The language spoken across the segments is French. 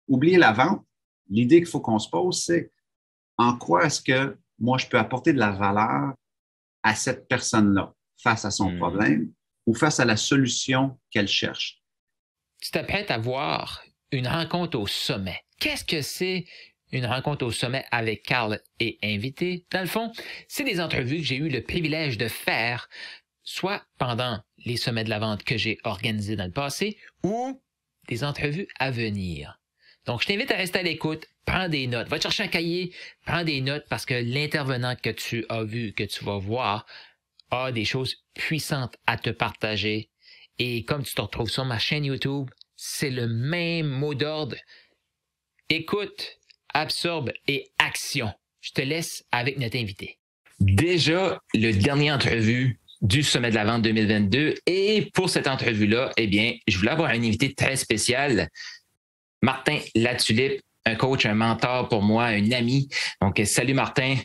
oubliez la vente. L'idée qu'il faut qu'on se pose, c'est en quoi est-ce que moi, je peux apporter de la valeur à cette personne-là face à son problème ou face à la solution qu'elle cherche. Tu t'apprêtes à voir une rencontre au sommet. Qu'est-ce que c'est une rencontre au sommet avec Carl et invité? Dans le fond, c'est des entrevues que j'ai eu le privilège de faire, soit pendant les sommets de la vente que j'ai organisés dans le passé ou des entrevues à venir. Donc, je t'invite à rester à l'écoute, prends des notes, va te chercher un cahier, prends des notes parce que l'intervenant que tu as vu, que tu vas voir, a des choses puissantes à te partager. Et comme tu te retrouves sur ma chaîne YouTube, c'est le même mot d'ordre. Écoute, absorbe et action. Je te laisse avec notre invité. Déjà, le dernier entrevue du Sommet de la Vente 2022. Et pour cette entrevue-là, eh bien, je voulais avoir un invité très spécial. Martin Latulippe, un coach, un mentor pour moi, un ami. Donc, salut Martin.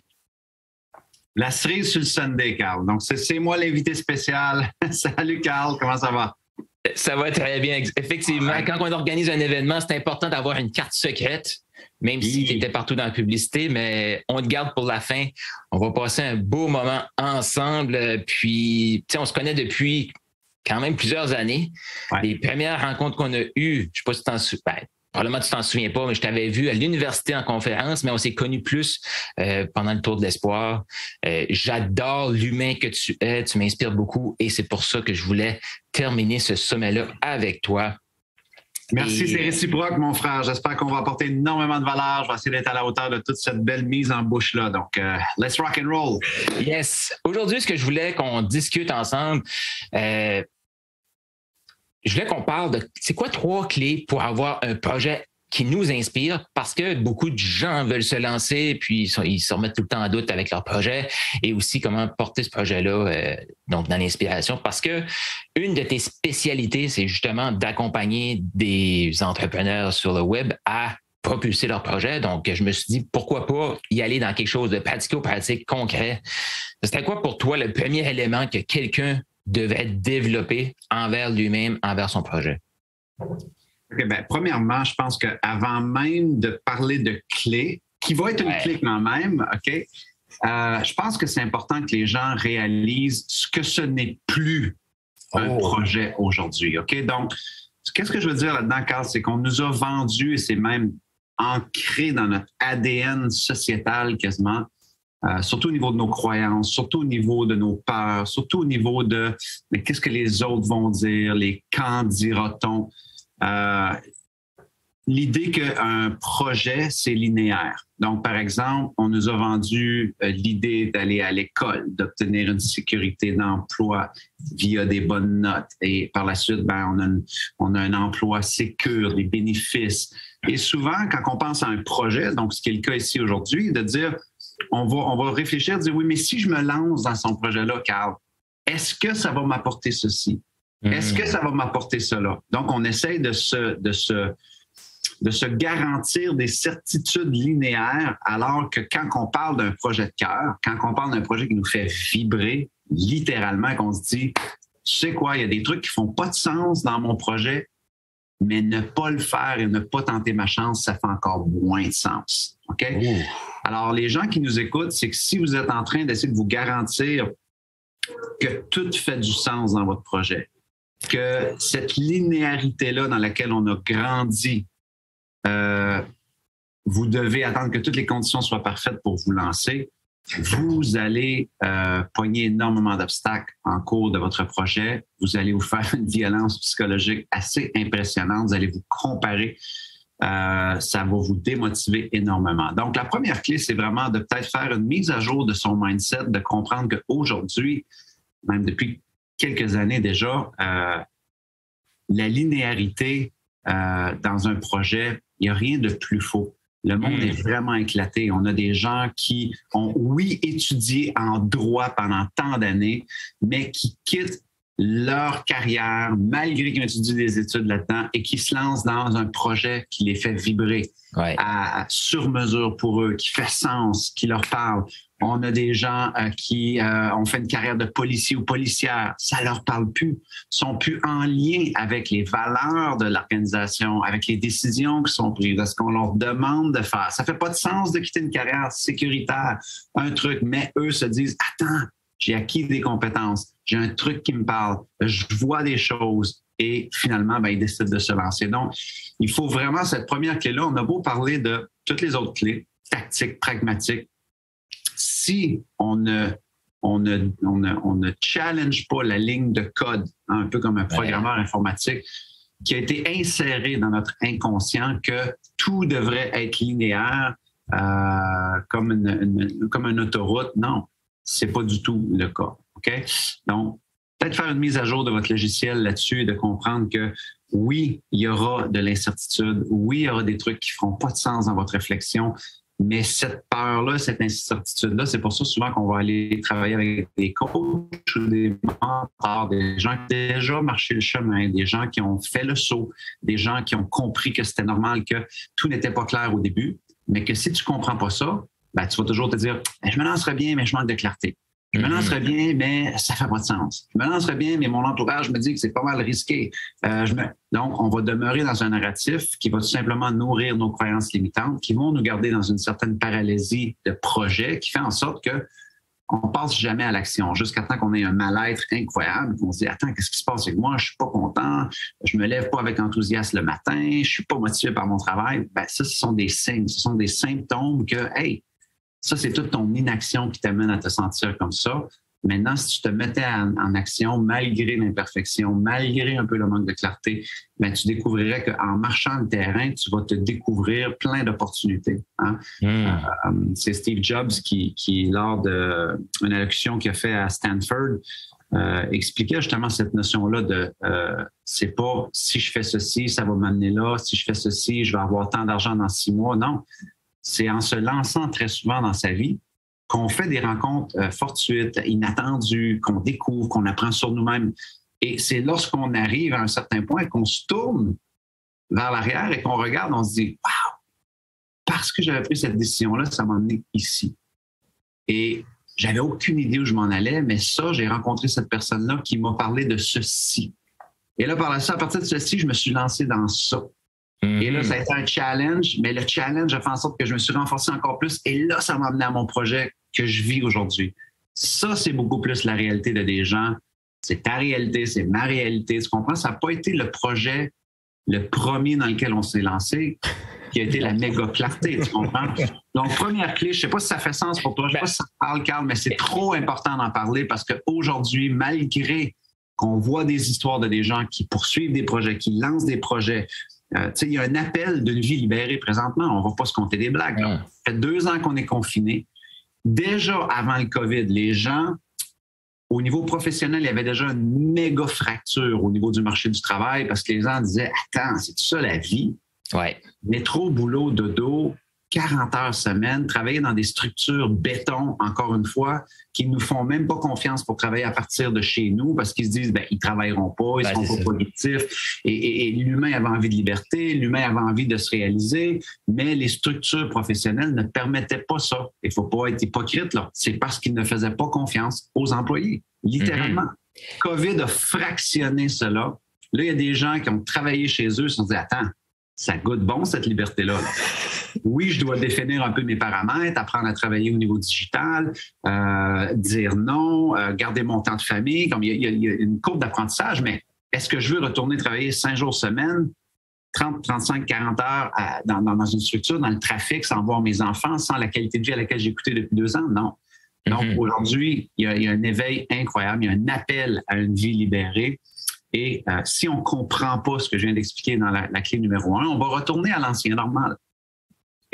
La cerise sur le Sunday, Carl. Donc, c'est moi l'invité spécial. Salut, Carl. Comment ça va? Ça va très bien. Effectivement, quand on organise un événement, c'est important d'avoir une carte secrète, même si tu étais partout dans la publicité, mais on te garde pour la fin. On va passer un beau moment ensemble. Puis, tu sais, on se connaît depuis quand même plusieurs années. Ouais. Les premières rencontres qu'on a eues, je ne sais pas si tu t'en souviens. Probablement tu t'en souviens pas, mais je t'avais vu à l'université en conférence, mais on s'est connus plus pendant le Tour de l'Espoir. J'adore l'humain que tu es, tu m'inspires beaucoup et c'est pour ça que je voulais terminer ce sommet-là avec toi. Merci, c'est réciproque, mon frère. J'espère qu'on va apporter énormément de valeur. Je vais essayer d'être à la hauteur de toute cette belle mise en bouche-là. Donc, let's rock and roll. Yes. Aujourd'hui, ce que je voulais qu'on discute ensemble, je voulais qu'on parle de c'est quoi 3 clés pour avoir un projet qui nous inspire parce que beaucoup de gens veulent se lancer puis ils se remettent tout le temps en doute avec leur projet et aussi comment porter ce projet-là donc dans l'inspiration parce que une de tes spécialités, c'est justement d'accompagner des entrepreneurs sur le web à propulser leur projet. Donc, je me suis dit, pourquoi pas y aller dans quelque chose de pratico-pratique, concret. C'était quoi pour toi le premier élément que quelqu'un devait développer envers lui-même, envers son projet? Okay, ben, premièrement, je pense qu'avant même de parler de clés, qui va être une clé quand même, OK? Je pense que c'est important que les gens réalisent ce que ce n'est plus un projet aujourd'hui, OK? Donc, qu'est-ce que je veux dire là-dedans, Carl? C'est qu'on nous a vendu, et c'est même ancré dans notre ADN sociétal quasiment, surtout au niveau de nos croyances, surtout au niveau de nos peurs, surtout au niveau de mais qu'est-ce que les autres vont dire, les quand dira-t-on. L'idée qu'un projet, c'est linéaire. Donc, par exemple, on nous a vendu l'idée d'aller à l'école, d'obtenir une sécurité d'emploi via des bonnes notes. Et par la suite, ben, on a un emploi sécure, des bénéfices. Et souvent, quand on pense à un projet, donc ce qui est le cas ici aujourd'hui, de dire on va réfléchir, dire oui, mais si je me lance dans son projet-là, Carl, est-ce que ça va m'apporter ceci? Est-ce que ça va m'apporter cela? Donc, on essaye de se garantir des certitudes linéaires, alors que quand on parle d'un projet de cœur, quand on parle d'un projet qui nous fait vibrer, littéralement, qu'on se dit, tu sais quoi, il y a des trucs qui font pas de sens dans mon projet, mais ne pas le faire et ne pas tenter ma chance, ça fait encore moins de sens. OK? Alors, les gens qui nous écoutent, c'est que si vous êtes en train d'essayer de vous garantir que tout fait du sens dans votre projet, que cette linéarité-là dans laquelle on a grandi, vous devez attendre que toutes les conditions soient parfaites pour vous lancer, vous allez pogner énormément d'obstacles en cours de votre projet. Vous allez vous faire une violence psychologique assez impressionnante. Vous allez vous comparer. Ça va vous démotiver énormément. Donc, la première clé, c'est vraiment de peut-être faire une mise à jour de son mindset, de comprendre qu'aujourd'hui, même depuis quelques années déjà, la linéarité dans un projet, il n'y a rien de plus faux. Le monde est vraiment éclaté. On a des gens qui ont, oui, étudié en droit pendant tant d'années, mais qui quittent leur carrière, malgré qu'ils ont étudié des études là-dedans, et qui se lancent dans un projet qui les fait vibrer sur mesure pour eux, qui fait sens, qui leur parle. On a des gens qui ont fait une carrière de policier ou policière, ça leur parle plus, sont plus en lien avec les valeurs de l'organisation, avec les décisions qui sont prises, à ce qu'on leur demande de faire. Ça fait pas de sens de quitter une carrière sécuritaire, un truc, mais eux se disent, attends, j'ai acquis des compétences, j'ai un truc qui me parle, je vois des choses et finalement, ben, ils décident de se lancer. Donc, il faut vraiment cette première clé-là. On a beau parler de toutes les autres clés, tactiques, pragmatiques. Si on ne challenge pas la ligne de code, un peu comme un programmeur informatique, qui a été inséré dans notre inconscient que tout devrait être linéaire comme une autoroute, non. C'est pas du tout le cas. OK? Donc, peut-être faire une mise à jour de votre logiciel là-dessus et de comprendre que oui, il y aura de l'incertitude. Oui, il y aura des trucs qui feront pas de sens dans votre réflexion. Mais cette peur-là, cette incertitude-là, c'est pour ça souvent qu'on va aller travailler avec des coachs ou des mentors, des gens qui ont déjà marché le chemin, des gens qui ont fait le saut, des gens qui ont compris que c'était normal, que tout n'était pas clair au début, mais que si tu comprends pas ça, ben, tu vas toujours te dire « Je me lancerais bien, mais je manque de clarté. Je me lancerais bien, mais ça fait pas de sens. Je me lancerais bien, mais mon entourage me dit que c'est pas mal risqué. » Donc, on va demeurer dans un narratif qui va tout simplement nourrir nos croyances limitantes, qui vont nous garder dans une certaine paralysie de projet, qui fait en sorte que on passe jamais à l'action jusqu'à temps qu'on ait un mal-être incroyable, qu'on se dit « Attends, qu'est-ce qui se passe avec moi? Je suis pas content. Je me lève pas avec enthousiasme le matin. Je suis pas motivé par mon travail. » Ben, ça, ce sont des signes, ce sont des symptômes que, hey, ça, c'est toute ton inaction qui t'amène à te sentir comme ça. Maintenant, si tu te mettais en action malgré l'imperfection, malgré un peu le manque de clarté, ben, tu découvrirais qu'en marchant le terrain, tu vas te découvrir plein d'opportunités. Hein? C'est Steve Jobs qui lors d'une allocution qu'il a fait à Stanford, expliquait justement cette notion-là de c'est pas si je fais ceci, ça va m'amener là, si je fais ceci, je vais avoir tant d'argent dans 6 mois. Non. C'est en se lançant très souvent dans sa vie qu'on fait des rencontres fortuites, inattendues, qu'on découvre, qu'on apprend sur nous-mêmes. Et c'est lorsqu'on arrive à un certain point qu'on se tourne vers l'arrière et qu'on regarde, on se dit « Wow! Parce que j'avais pris cette décision-là, ça m'a emmené ici. » Et j'avais aucune idée où je m'en allais, mais ça, j'ai rencontré cette personne-là qui m'a parlé de ceci. Et là, par la suite, à partir de ceci, je me suis lancé dans ça. Et là, ça a été un challenge, mais le challenge a fait en sorte que je me suis renforcé encore plus. Et là, ça m'a amené à mon projet que je vis aujourd'hui. Ça, c'est beaucoup plus la réalité de des gens. C'est ta réalité, c'est ma réalité. Tu comprends? Ça n'a pas été le projet, le premier dans lequel on s'est lancé, qui a été la méga clarté. Tu comprends? Donc, première clé, je ne sais pas si ça fait sens pour toi, je ne sais pas si ça te parle, Carl, mais c'est trop important d'en parler parce qu'aujourd'hui, malgré qu'on voit des histoires de des gens qui poursuivent des projets, qui lancent des projets, il y a un appel d'une vie libérée présentement. On ne va pas se compter des blagues. Là. Ça fait 2 ans qu'on est confinés. Déjà avant le COVID, les gens, au niveau professionnel, il y avait déjà une méga fracture au niveau du marché du travail parce que les gens disaient « Attends, c'est ça la vie? » Métro, boulot, dodo, 40 heures semaine, travailler dans des structures béton, encore une fois, qui ne nous font même pas confiance pour travailler à partir de chez nous parce qu'ils se disent ben ils travailleront pas, ils seront pas productifs. Et l'humain avait envie de liberté, l'humain avait envie de se réaliser, mais les structures professionnelles ne permettaient pas ça. Il ne faut pas être hypocrite, là. C'est parce qu'ils ne faisaient pas confiance aux employés, littéralement. COVID a fractionné cela. Là, il y a des gens qui ont travaillé chez eux et se sont dit attends, ça goûte bon cette liberté-là. Là. Oui, je dois définir un peu mes paramètres, apprendre à travailler au niveau digital, dire non, garder mon temps de famille. Comme il y a une courbe d'apprentissage, mais est-ce que je veux retourner travailler 5 jours semaine, 30, 35, 40 heures dans une structure, dans le trafic, sans voir mes enfants, sans la qualité de vie à laquelle j'ai goûté depuis 2 ans? Non. Donc, aujourd'hui, il y a un éveil incroyable, il y a un appel à une vie libérée. Et si on ne comprend pas ce que je viens d'expliquer dans la clé numéro 1, on va retourner à l'ancien normal.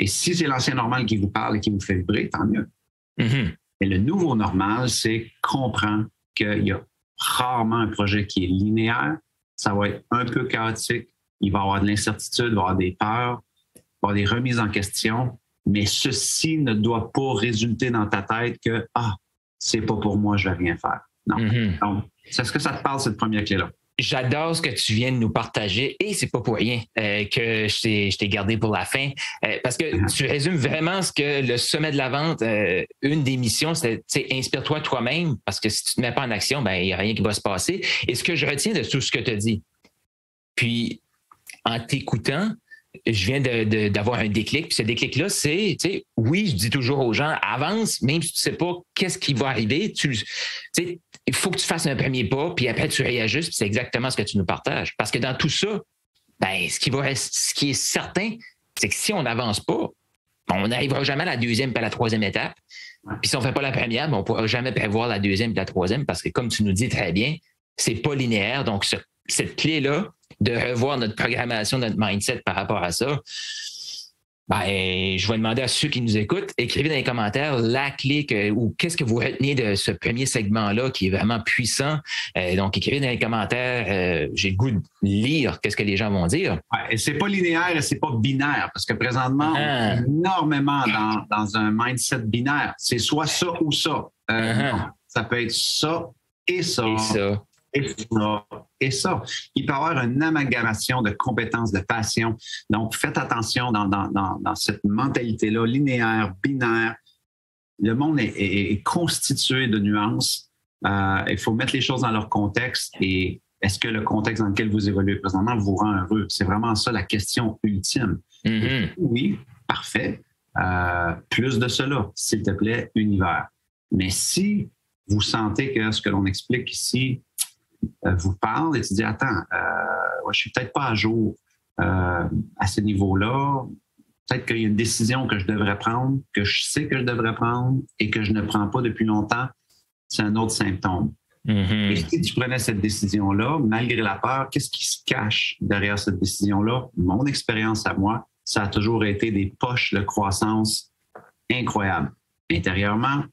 Et si c'est l'ancien normal qui vous parle et qui vous fait vibrer, tant mieux. Mais le nouveau normal, c'est comprendre qu'il y a rarement un projet qui est linéaire. Ça va être un peu chaotique. Il va y avoir de l'incertitude, il va y avoir des peurs, il va y avoir des remises en question. Mais ceci ne doit pas résulter dans ta tête que « Ah, c'est pas pour moi, je vais rien faire. » Non. Donc, Est-ce que ça te parle, cette première clé-là? J'adore ce que tu viens de nous partager et c'est pas pour rien que je t'ai gardé pour la fin parce que tu résumes vraiment ce que le sommet de la vente, une des missions, c'est inspire-toi toi-même parce que si tu te mets pas en action, ben il n'y a rien qui va se passer. Et ce que je retiens de tout ce que tu as dit, puis en t'écoutant, je viens d'avoir un déclic. Puis ce déclic-là, c'est, oui, je dis toujours aux gens, avance, même si tu ne sais pas qu'est-ce qui va arriver. Il faut que tu fasses un premier pas, puis après, tu réajustes, puis c'est exactement ce que tu nous partages. Parce que dans tout ça, ben, ce qui est certain, c'est que si on n'avance pas, on n'arrivera jamais à la deuxième et à la troisième étape. Puis si on ne fait pas la première, ben, on ne pourra jamais prévoir la deuxième et la troisième, parce que comme tu nous dis très bien, c'est pas linéaire. Donc, cette clé-là, de revoir notre programmation, notre mindset par rapport à ça, ben, je vais demander à ceux qui nous écoutent, écrivez dans les commentaires la clé ou qu'est-ce que vous retenez de ce premier segment-là qui est vraiment puissant. Donc, écrivez dans les commentaires. J'ai le goût de lire qu'est-ce que les gens vont dire. Ouais, et c'est pas linéaire et c'est pas binaire parce que présentement, on est énormément dans un mindset binaire. C'est soit ça ou ça. Non, ça peut être ça et ça. Et ça. Et ça, et ça. Il peut y avoir une amalgamation de compétences, de passion. Donc, faites attention dans cette mentalité-là, linéaire, binaire. Le monde est constitué de nuances. Il faut mettre les choses dans leur contexte et est-ce que le contexte dans lequel vous évoluez présentement vous rend heureux? C'est vraiment ça la question ultime. Mm-hmm. Oui, parfait. Plus de cela, s'il te plaît, univers. Mais si vous sentez que ce que l'on explique ici vous parle et tu dis, attends, je suis peut-être pas à jour à ce niveau-là. Peut-être qu'il y a une décision que je devrais prendre, que je sais que je devrais prendre et que je ne prends pas depuis longtemps. C'est un autre symptôme. Mm-hmm. Et si tu prenais cette décision-là, malgré la peur, qu'est-ce qui se cache derrière cette décision-là? Mon expérience à moi, ça a toujours été des poches de croissance incroyables. Intérieurement,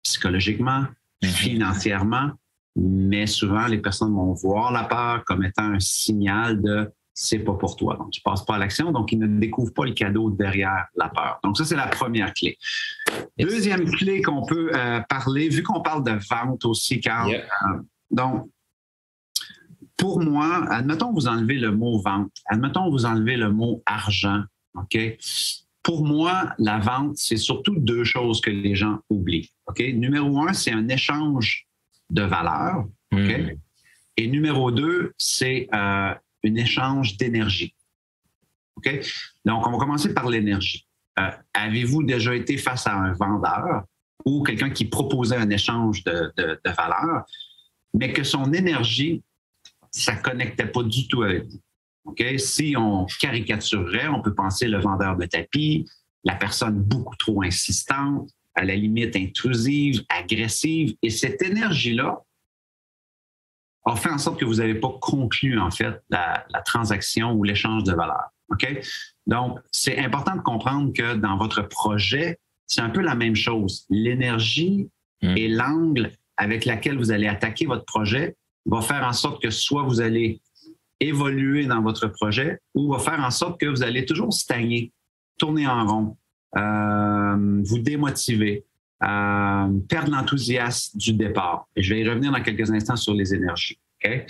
psychologiquement, financièrement, mais souvent, les personnes vont voir la peur comme étant un signal de c'est pas pour toi. Donc, tu passes pas à l'action, donc ils ne découvrent pas le cadeau derrière la peur. Donc, ça, c'est la première clé. Deuxième clé qu'on peut parler, vu qu'on parle de vente aussi, Carl. Donc, pour moi, admettons vous enlevez le mot vente, admettons vous enlevez le mot argent, OK? Pour moi, la vente, c'est surtout deux choses que les gens oublient, OK? Numéro un, c'est un échange de valeur, OK? Et numéro deux, c'est un échange d'énergie, OK? Donc, on va commencer par l'énergie. Avez-vous déjà été face à un vendeur ou quelqu'un qui proposait un échange de valeur, mais que son énergie, ça ne connectait pas du tout avec vous? Okay? Si on caricaturerait, on peut penser le vendeur de tapis, la personne beaucoup trop insistante, à la limite intrusive, agressive, et cette énergie-là a fait en sorte que vous n'avez pas conclu, en fait, la transaction ou l'échange de valeur. OK? Donc, c'est important de comprendre que dans votre projet, c'est un peu la même chose. L'énergie et l'angle avec lequel vous allez attaquer votre projet va faire en sorte que soit vous allez évoluer dans votre projet ou va faire en sorte que vous allez toujours stagner, tourner en rond, vous démotiver, perdre l'enthousiasme du départ. Et je vais y revenir dans quelques instants sur les énergies. Okay?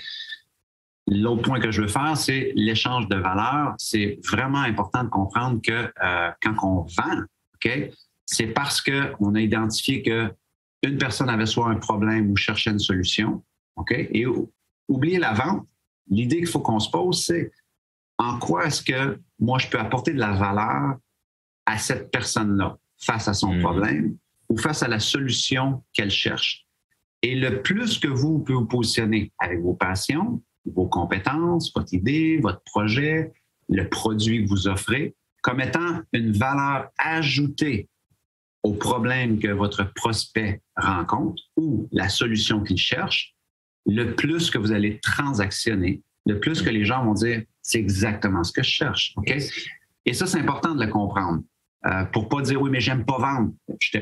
L'autre point que je veux faire, c'est l'échange de valeur. C'est vraiment important de comprendre que quand on vend, okay, c'est parce qu'on a identifié qu'une personne avait soit un problème ou cherchait une solution. Okay? Et oubliez la vente. L'idée qu'il faut qu'on se pose, c'est en quoi est-ce que moi, je peux apporter de la valeur à cette personne-là face à son problème ou face à la solution qu'elle cherche. Et le plus que vous pouvez vous positionner avec vos passions, vos compétences, votre idée, votre projet, le produit que vous offrez, comme étant une valeur ajoutée au problème que votre prospect rencontre ou la solution qu'il cherche, le plus que vous allez transactionner, le plus que les gens vont dire « c'est exactement ce que je cherche ». Okay? Et ça, c'est important de le comprendre. Pour ne pas dire « oui, mais j'aime pas vendre ».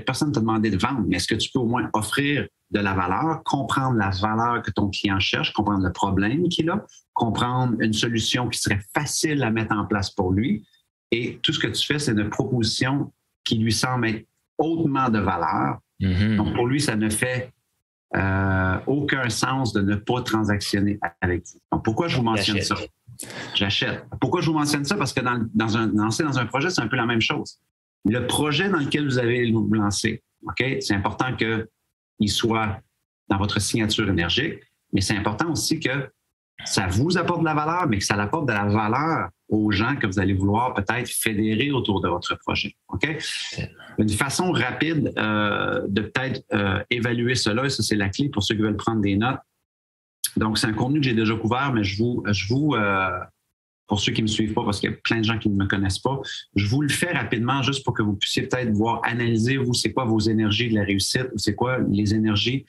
Personne ne t'a demandé de vendre, mais est-ce que tu peux au moins offrir de la valeur, comprendre la valeur que ton client cherche, comprendre le problème qu'il a, comprendre une solution qui serait facile à mettre en place pour lui. Et tout ce que tu fais, c'est une proposition qui lui semble être hautement de valeur. Donc, pour lui, ça ne fait aucun sens de ne pas transactionner avec vous. Donc, pourquoi je vous mentionne ça? J'achète. Pourquoi je vous mentionne ça? Parce que lancer dans un projet, c'est un peu la même chose. Le projet dans lequel vous allez vous lancer, OK? C'est important qu'il soit dans votre signature énergique, mais c'est important aussi que ça vous apporte de la valeur, mais que ça apporte de la valeur aux gens que vous allez vouloir peut-être fédérer autour de votre projet. OK? Une façon rapide de peut-être évaluer cela, et ça c'est la clé pour ceux qui veulent prendre des notes. Donc, c'est un contenu que j'ai déjà couvert, mais je vous pour ceux qui ne me suivent pas, parce qu'il y a plein de gens qui ne me connaissent pas, je vous le fais rapidement juste pour que vous puissiez peut-être voir, analyser, vous, c'est quoi vos énergies de la réussite ou c'est quoi les énergies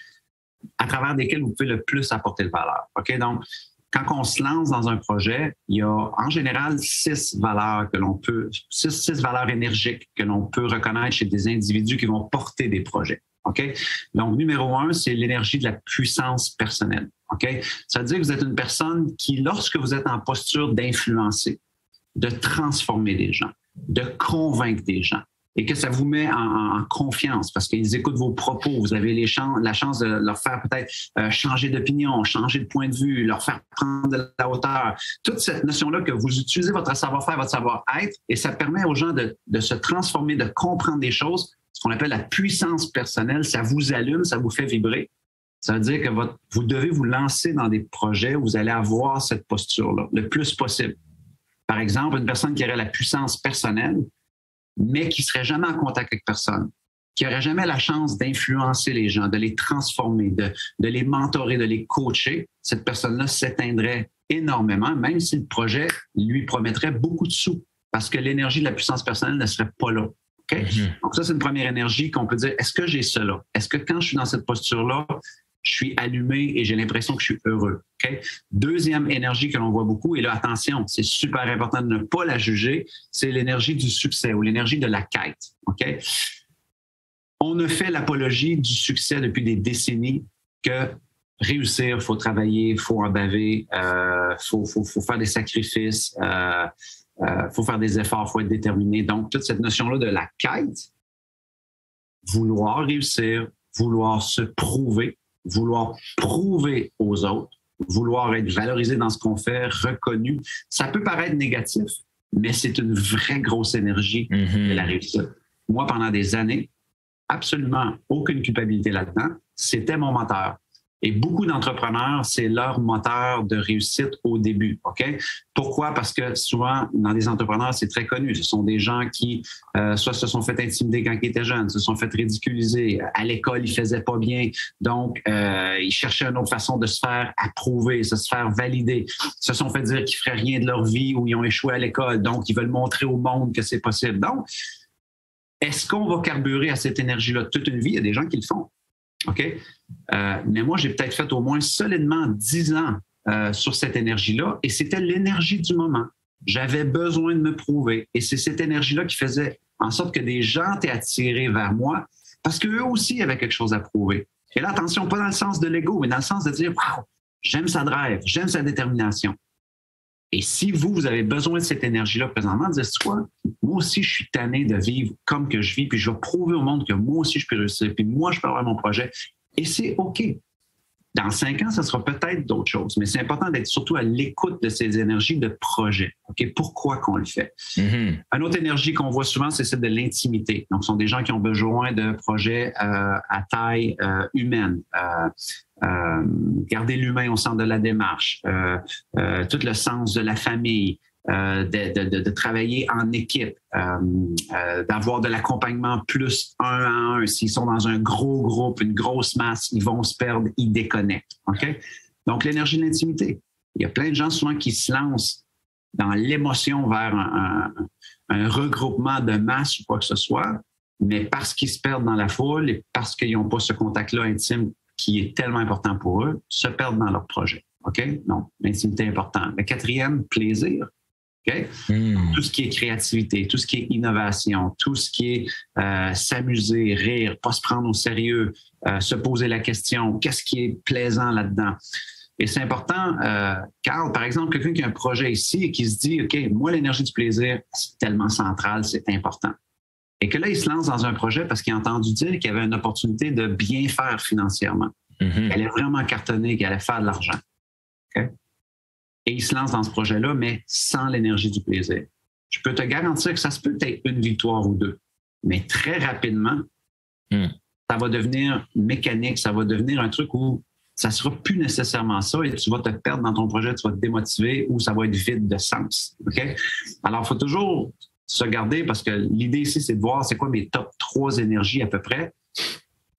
à travers lesquelles vous pouvez le plus apporter de valeur. OK? Donc, quand on se lance dans un projet, il y a en général 6 valeurs énergiques que l'on peut reconnaître chez des individus qui vont porter des projets. OK? Donc, numéro 1, c'est l'énergie de la puissance personnelle. OK? Ça veut dire que vous êtes une personne qui, lorsque vous êtes en posture d'influencer, de transformer des gens, de convaincre des gens, et que ça vous met en confiance parce qu'ils écoutent vos propos, vous avez la chance de leur faire peut-être changer d'opinion, changer de point de vue, leur faire prendre de la hauteur. Toute cette notion-là que vous utilisez votre savoir-faire, votre savoir-être, et ça permet aux gens de se transformer, de comprendre des choses, ce qu'on appelle la puissance personnelle, ça vous allume, ça vous fait vibrer. Ça veut dire que vous devez vous lancer dans des projets où vous allez avoir cette posture-là le plus possible. Par exemple, une personne qui aurait la puissance personnelle, mais qui ne serait jamais en contact avec personne, qui n'aurait jamais la chance d'influencer les gens, de les transformer, de les mentorer, de les coacher, cette personne-là s'éteindrait énormément, même si le projet lui promettrait beaucoup de sous, parce que l'énergie de la puissance personnelle ne serait pas là. Okay? Donc ça, c'est une première énergie qu'on peut dire, est-ce que j'ai cela? Est-ce que quand je suis dans cette posture-là, je suis allumé et j'ai l'impression que je suis heureux. Okay? Deuxième énergie que l'on voit beaucoup, et là, attention, c'est super important de ne pas la juger, c'est l'énergie du succès ou l'énergie de la quête. Okay? On a fait l'apologie du succès depuis des décennies que réussir, il faut travailler, il faut en baver, faut faire des sacrifices, faut faire des efforts, il faut être déterminé. Donc, toute cette notion-là de la quête, vouloir réussir, vouloir se prouver, vouloir prouver aux autres, vouloir être valorisé dans ce qu'on fait, reconnu, ça peut paraître négatif, mais c'est une vraie grosse énergie de la réussite. Moi, pendant des années, absolument aucune culpabilité là-dedans, c'était mon moteur. Et beaucoup d'entrepreneurs, c'est leur moteur de réussite au début. OK? Pourquoi? Parce que souvent, dans les entrepreneurs, c'est très connu. Ce sont des gens qui soit se sont fait intimider quand ils étaient jeunes, se sont fait ridiculiser. À l'école, ils faisaient pas bien. Donc, ils cherchaient une autre façon de se faire approuver, de se faire valider. Ils se sont fait dire qu'ils feraient rien de leur vie ou ils ont échoué à l'école. Donc, ils veulent montrer au monde que c'est possible. Donc, est-ce qu'on va carburer à cette énergie-là toute une vie? Il y a des gens qui le font. OK? Mais moi, j'ai peut-être fait au moins solidement 10 ans sur cette énergie-là et c'était l'énergie du moment. J'avais besoin de me prouver et c'est cette énergie-là qui faisait en sorte que des gens étaient attirés vers moi parce qu'eux aussi avaient quelque chose à prouver. Et là, attention, pas dans le sens de l'ego, mais dans le sens de dire « Wow, j'aime sa drive, j'aime sa détermination ». Et si vous avez besoin de cette énergie-là présentement, dites quoi? Moi aussi, je suis tanné de vivre comme que je vis, puis je vais prouver au monde que moi aussi, je peux réussir, puis moi, je peux avoir mon projet. Et c'est OK. Dans 5 ans, ça sera peut-être d'autres choses, mais c'est important d'être surtout à l'écoute de ces énergies de projet. OK? Pourquoi qu'on le fait? Une autre énergie qu'on voit souvent, c'est celle de l'intimité. Donc, ce sont des gens qui ont besoin de projets à taille humaine. Garder l'humain au centre de la démarche, tout le sens de la famille, de travailler en équipe, d'avoir de l'accompagnement plus 1 à 1. S'ils sont dans un gros groupe, une grosse masse, ils vont se perdre, ils déconnectent. Okay? Donc, l'énergie de l'intimité. Il y a plein de gens souvent qui se lancent dans l'émotion vers un regroupement de masse ou quoi que ce soit, mais parce qu'ils se perdent dans la foule et parce qu'ils n'ont pas ce contact-là intime qui est tellement important pour eux, se perdent dans leur projet. OK? Donc, l'intimité est importante. Le 4e, plaisir. OK? Tout ce qui est créativité, tout ce qui est innovation, tout ce qui est s'amuser, rire, pas se prendre au sérieux, se poser la question, qu'est-ce qui est plaisant là-dedans? Et c'est important, Carl, par exemple, quelqu'un qui a un projet ici et qui se dit, OK, moi, l'énergie du plaisir, c'est tellement central, c'est important. Et que là, il se lance dans un projet parce qu'il a entendu dire qu'il y avait une opportunité de bien faire financièrement. qui allait vraiment cartonner, qui allait faire de l'argent. Okay? Et il se lance dans ce projet-là, mais sans l'énergie du plaisir. Je peux te garantir que ça se peut être une victoire ou deux, mais très rapidement, ça va devenir mécanique, ça va devenir un truc où ça ne sera plus nécessairement ça et tu vas te perdre dans ton projet, tu vas te démotiver ou ça va être vide de sens. Okay? Alors, il faut toujours se garder parce que l'idée ici, c'est de voir c'est quoi mes top 3 énergies à peu près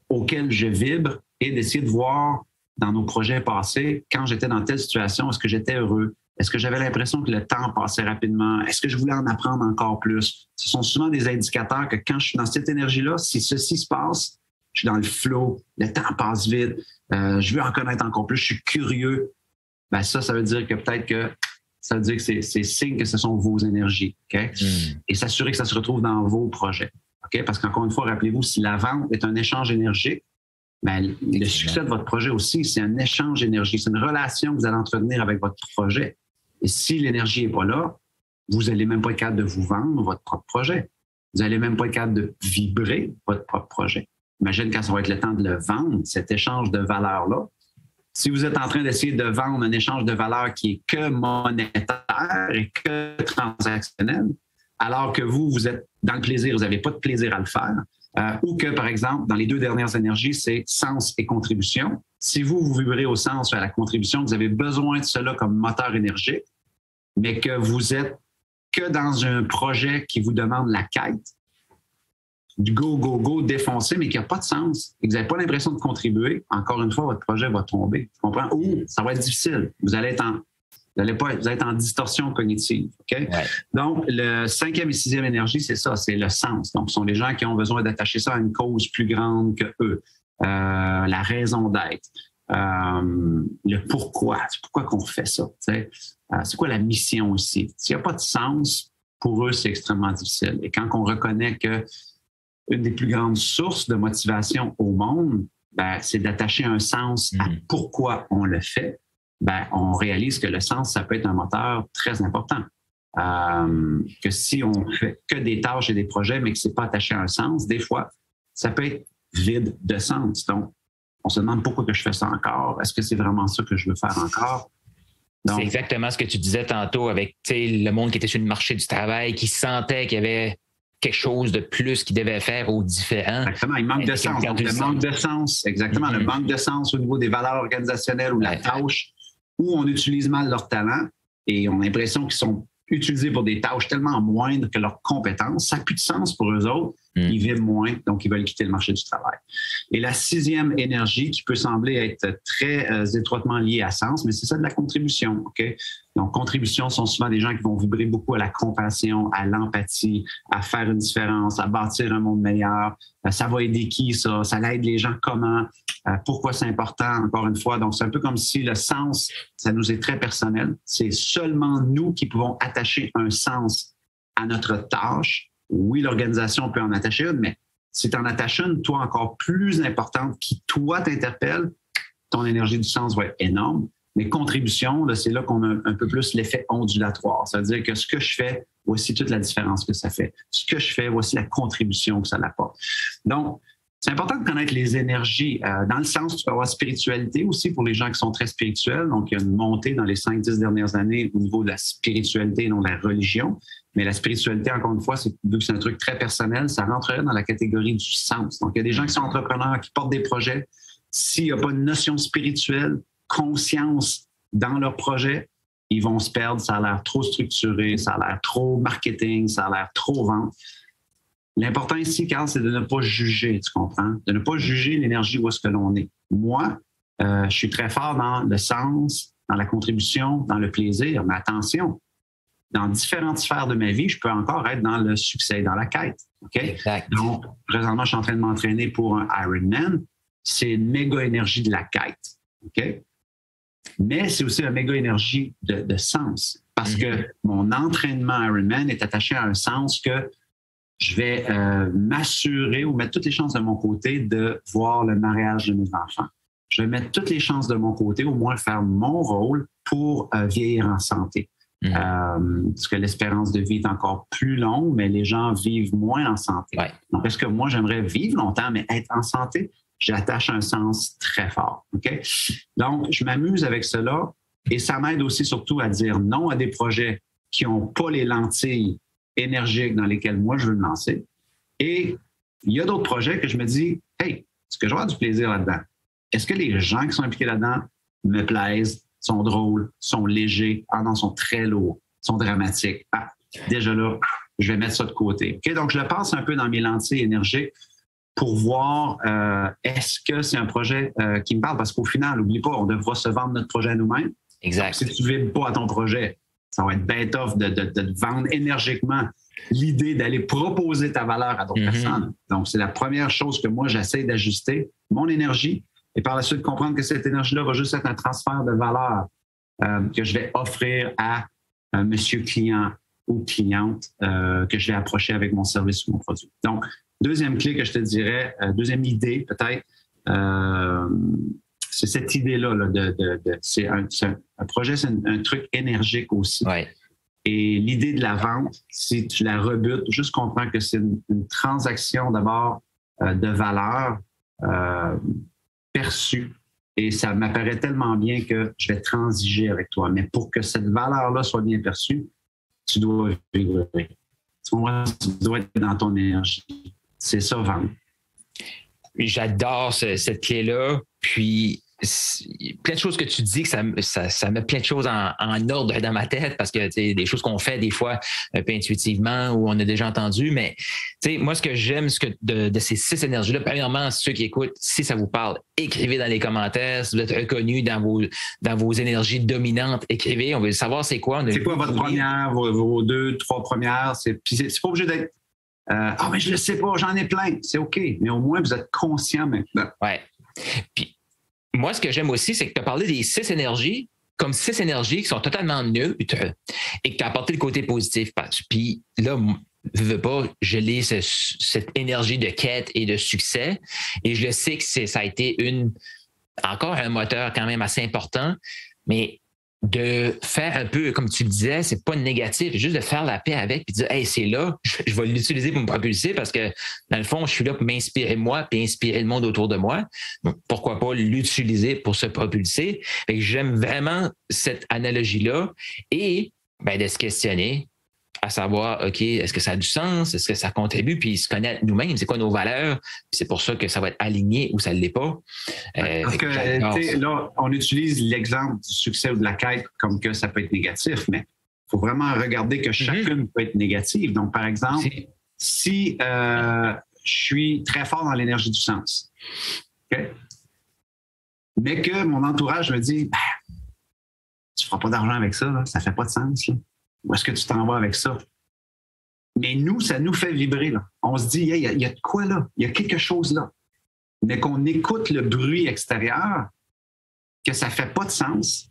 auxquelles je vibre et d'essayer de voir dans nos projets passés, quand j'étais dans telle situation, est-ce que j'étais heureux? Est-ce que j'avais l'impression que le temps passait rapidement? Est-ce que je voulais en apprendre encore plus? Ce sont souvent des indicateurs que quand je suis dans cette énergie-là, si ceci se passe, je suis dans le flow, le temps passe vite, je veux en connaître encore plus, je suis curieux. Ben ça veut dire que peut-être que ça veut dire que c'est signe que ce sont vos énergies. Okay? Et s'assurer que ça se retrouve dans vos projets. Okay? Parce qu'encore une fois, rappelez-vous, si la vente est un échange énergique, ben, le succès de votre projet aussi, c'est un échange énergique. C'est une relation que vous allez entretenir avec votre projet. Et si l'énergie n'est pas là, vous n'allez même pas être capable de vous vendre votre propre projet. Vous n'allez même pas être capable de vibrer votre propre projet. Imagine quand ça va être le temps de le vendre, cet échange de valeurs-là. Si vous êtes en train d'essayer de vendre un échange de valeurs qui est que monétaire et que transactionnel, alors que vous êtes dans le plaisir, vous n'avez pas de plaisir à le faire, ou que, par exemple, dans les 2 dernières énergies, c'est sens et contribution. Si vous vibrez au sens ou à la contribution, vous avez besoin de cela comme moteur énergique, mais que vous êtes que dans un projet qui vous demande la quête, du go, défoncer, mais qui n'a pas de sens, et que vous n'avez pas l'impression de contribuer, encore une fois, votre projet va tomber. Tu comprends? Ou ça va être difficile. Vous allez être en distorsion cognitive. Okay? Ouais. Donc, le 5e et 6e énergie, c'est ça, c'est le sens. Donc, ce sont les gens qui ont besoin d'attacher ça à une cause plus grande que eux. La raison d'être. Le pourquoi. C'est pourquoi qu'on fait ça. C'est quoi la mission aussi? S'il n'y a pas de sens, pour eux, c'est extrêmement difficile. Et quand on reconnaît que une des plus grandes sources de motivation au monde, ben, c'est d'attacher un sens à pourquoi on le fait. Ben, on réalise que le sens, ça peut être un moteur très important. Que si on fait que des tâches et des projets, mais que c'est pas attaché à un sens, des fois, ça peut être vide de sens. Donc, on se demande pourquoi que je fais ça encore. Est-ce que c'est vraiment ça que je veux faire encore? Donc, c'est exactement ce que tu disais tantôt avec le monde qui était sur le marché du travail, qui sentait qu'il y avait quelque chose de plus qu'il devait faire au différent. Exactement, il manque de sens. Donc, le manque de sens, exactement, le manque de sens au niveau des valeurs organisationnelles ou la tâche, où on utilise mal leur talent et on a l'impression qu'ils sont utilisés pour des tâches tellement moindres que leurs compétences. Ça n'a plus de sens pour eux autres. Ils vivent moins, donc ils veulent quitter le marché du travail. Et la 6e énergie, qui peut sembler être très étroitement liée à sens, mais c'est ça de la contribution. Okay? Donc, contribution sont souvent des gens qui vont vibrer beaucoup à la compassion, à l'empathie, à faire une différence, à bâtir un monde meilleur. Ça va aider qui, ça? Ça aide les gens comment? Pourquoi c'est important, encore une fois. Donc, c'est un peu comme si le sens, ça nous est très personnel. C'est seulement nous qui pouvons attacher un sens à notre tâche. Oui, l'organisation peut en attacher une, mais si tu en attaches une, toi, encore plus importante, qui, toi, t'interpelle, ton énergie du sens va être énorme. Mais contribution, là, c'est là qu'on a un peu plus l'effet ondulatoire. Ça veut dire que ce que je fais, voici toute la différence que ça fait. Ce que je fais, voici la contribution que ça apporte. Donc, c'est important de connaître les énergies. Dans le sens, tu peux avoir spiritualité aussi pour les gens qui sont très spirituels. Donc, il y a une montée dans les 5-10 dernières années au niveau de la spiritualité et non de la religion. Mais la spiritualité, encore une fois, vu que c'est un truc très personnel, ça rentrerait dans la catégorie du sens. Donc, il y a des gens qui sont entrepreneurs, qui portent des projets. S'il n'y a pas une notion spirituelle, conscience dans leur projet, ils vont se perdre. Ça a l'air trop structuré, ça a l'air trop marketing, ça a l'air trop vente. L'important ici, Carl, c'est de ne pas juger, tu comprends? De ne pas juger l'énergie où est-ce que l'on est. Moi, je suis très fort dans le sens, dans la contribution, dans le plaisir. Mais attention, dans différentes sphères de ma vie, je peux encore être dans le succès, dans la quête. Okay? Donc, présentement, je suis en train de m'entraîner pour un Ironman. C'est une méga énergie de la quête. Okay? Mais c'est aussi une méga énergie de sens. Parce que mon entraînement Ironman est attaché à un sens que je vais m'assurer ou mettre toutes les chances de mon côté de voir le mariage de mes enfants. Je vais mettre toutes les chances de mon côté, au moins faire mon rôle pour vieillir en santé. Parce que l'espérance de vie est encore plus longue, mais les gens vivent moins en santé. Ouais. Donc, est-ce que moi, j'aimerais vivre longtemps, mais être en santé? j'attache un sens très fort. OK? Donc, je m'amuse avec cela et ça m'aide aussi surtout à dire non à des projets qui n'ont pas les lentilles énergiques dans lesquelles moi je veux me lancer. Et il y a d'autres projets que je me dis, hey, est-ce que je vais avoir du plaisir là-dedans? Est-ce que les gens qui sont impliqués là-dedans me plaisent, sont drôles, sont légers? Ah non, sont très lourds, sont dramatiques. Ah, déjà là, je vais mettre ça de côté. OK? Donc, je le passe un peu dans mes lentilles énergiques pour voir est-ce que c'est un projet qui me parle? Parce qu'au final, n'oublie pas, on devra se vendre notre projet à nous-mêmes. Exact. Donc, si tu ne vibres pas à ton projet, ça va être bête off de te vendre énergiquement l'idée d'aller proposer ta valeur à d'autres personnes. Donc, c'est la première chose que moi, j'essaie d'ajuster, mon énergie, et par la suite comprendre que cette énergie-là va juste être un transfert de valeur que je vais offrir à un monsieur client ou cliente que je vais approcher avec mon service ou mon produit. Donc, deuxième clé que je te dirais, deuxième idée peut-être, c'est cette idée-là c'est un projet, c'est un truc énergique aussi. Ouais. Et l'idée de la vente, si tu la rebutes, juste comprends que c'est une transaction d'abord de valeur perçue. Et ça m'apparaît tellement bien que je vais transiger avec toi. Mais pour que cette valeur-là soit bien perçue, tu dois vibrer. Tu dois être dans ton énergie. C'est ça, vendre. J'adore cette clé-là. Puis, plein de choses que tu dis, que ça met plein de choses en ordre dans ma tête parce que des choses qu'on fait des fois un peu intuitivement ou on a déjà entendu. Mais moi, ce que j'aime de ces 6 énergies-là, premièrement, ceux qui écoutent, si ça vous parle, écrivez dans les commentaires. Si vous êtes reconnu dans vos énergies dominantes, écrivez. On veut savoir c'est quoi. C'est quoi votre première, vos 2, 3 premières? C'est pas obligé d'être mais je le sais pas, j'en ai plein. C'est OK. Mais au moins, vous êtes conscient maintenant. Ouais. Puis, moi, ce que j'aime aussi, c'est que tu as parlé des 6 énergies comme 6 énergies qui sont totalement neutres et que tu as apporté le côté positif. Puis là, je veux pas, je lis cette énergie de quête et de succès et je le sais que ça a été encore un moteur quand même assez important, mais de faire un peu, comme tu le disais, c'est pas négatif, juste de faire la paix avec puis de dire, hey, c'est là, je vais l'utiliser pour me propulser parce que, dans le fond, je suis là pour m'inspirer moi puis inspirer le monde autour de moi. Donc, pourquoi pas l'utiliser pour se propulser? Fait que j'aime vraiment cette analogie-là et de se questionner à savoir, OK, est-ce que ça a du sens? Est-ce que ça contribue? Puis se connaître nous-mêmes, c'est quoi nos valeurs? Puis c'est pour ça que ça va être aligné ou ça ne l'est pas. Parce que là, on utilise l'exemple du succès ou de la quête comme que ça peut être négatif, mais il faut vraiment regarder que chacune peut être négative. Donc, par exemple, si je suis très fort dans l'énergie du sens, okay? Mais que mon entourage me dit, tu ne feras pas d'argent avec ça, là, ça ne fait pas de sens. Là. Où est-ce que tu t'en vas avec ça? Mais nous, ça nous fait vibrer. Là. On se dit, il y a de quoi là? Il y a quelque chose là. Mais qu'on écoute le bruit extérieur, que ça ne fait pas de sens.